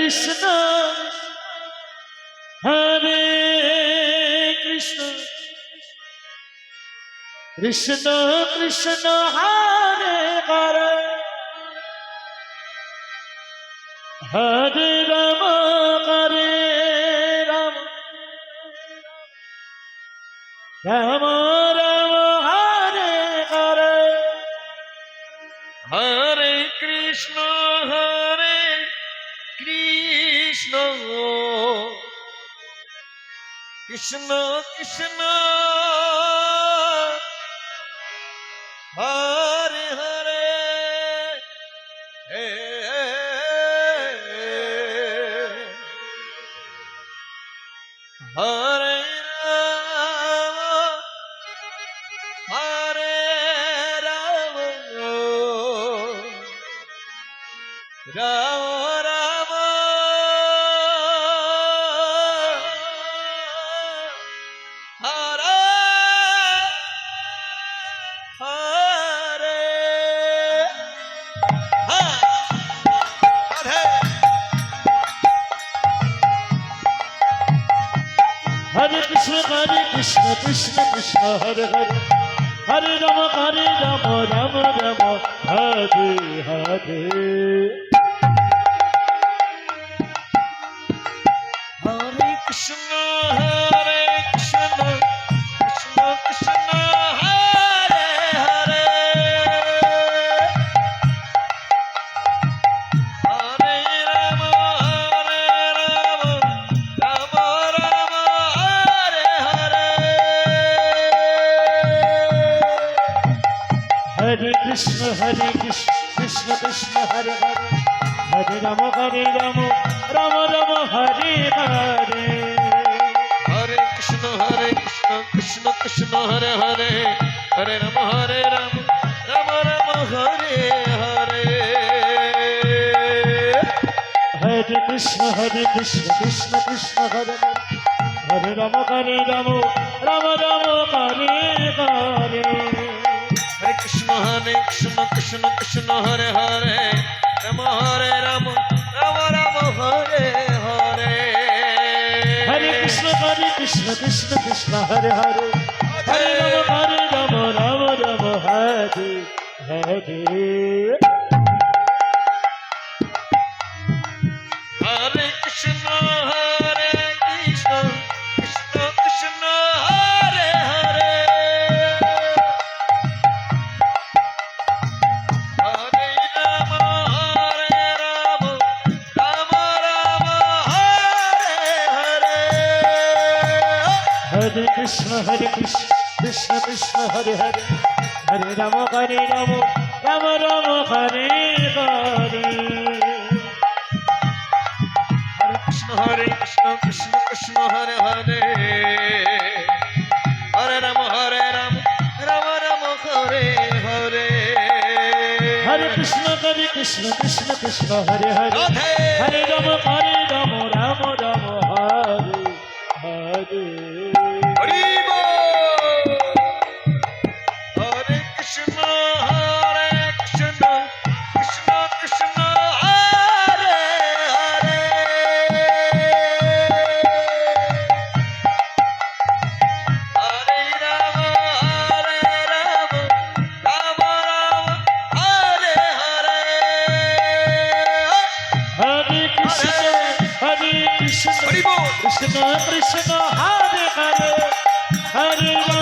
Krishna হরে Krishna Krishna Krishna Hare Hare Hare Ram হরে Ram Ram Ram Hare Hare Hare Krishna Krishna Krishna Krishna Hare Hare Hare Ram হরে Ram Ram Ram Hare Hare Hare Krishna Krishna Krishna Hare Hare Hare Ram Ram Ram Hare Hare Hare Krishna Krishna Krishna Hare Hare Hare Ram Ram Ram Hare Hare Hare Krishna Krishna Krishna Hare Hare Hare Ram Ram Ram Hare Hare Hare Krishna Krishna Krishna Hare Hare Hare Ram Ram Ram Hare Hare Hare Krishna Krishna Krishna Hare Hare Ram Ram Ram Hare Hare Hare Krishna Krishna Krishna Hare Hare Ram Ram Ram Hare Hare Hare Krishna Krishna Krishna Hare Hare Hare Ram Ram Ram Hare Hare Hare Krishna Krishna Krishna Hare Hare Hare Ram Ram Ram Hare Hare Hare Krishna Krishna Krishna Hare Hare Hare Ram Ram Ram Hare Hare Hare Krishna Krishna Hare Hare Hare Ram Ram Ram Hare Hare Hare Krishna Krishna Hare Hare Hare Ram Ram Ram Hare Hare Hari বল হরে Krishna Krishna Krishna Hare Hare Hare Ram Ram Hare Hare Hare Krishna Krishna Krishna Hare Hare Hare Ram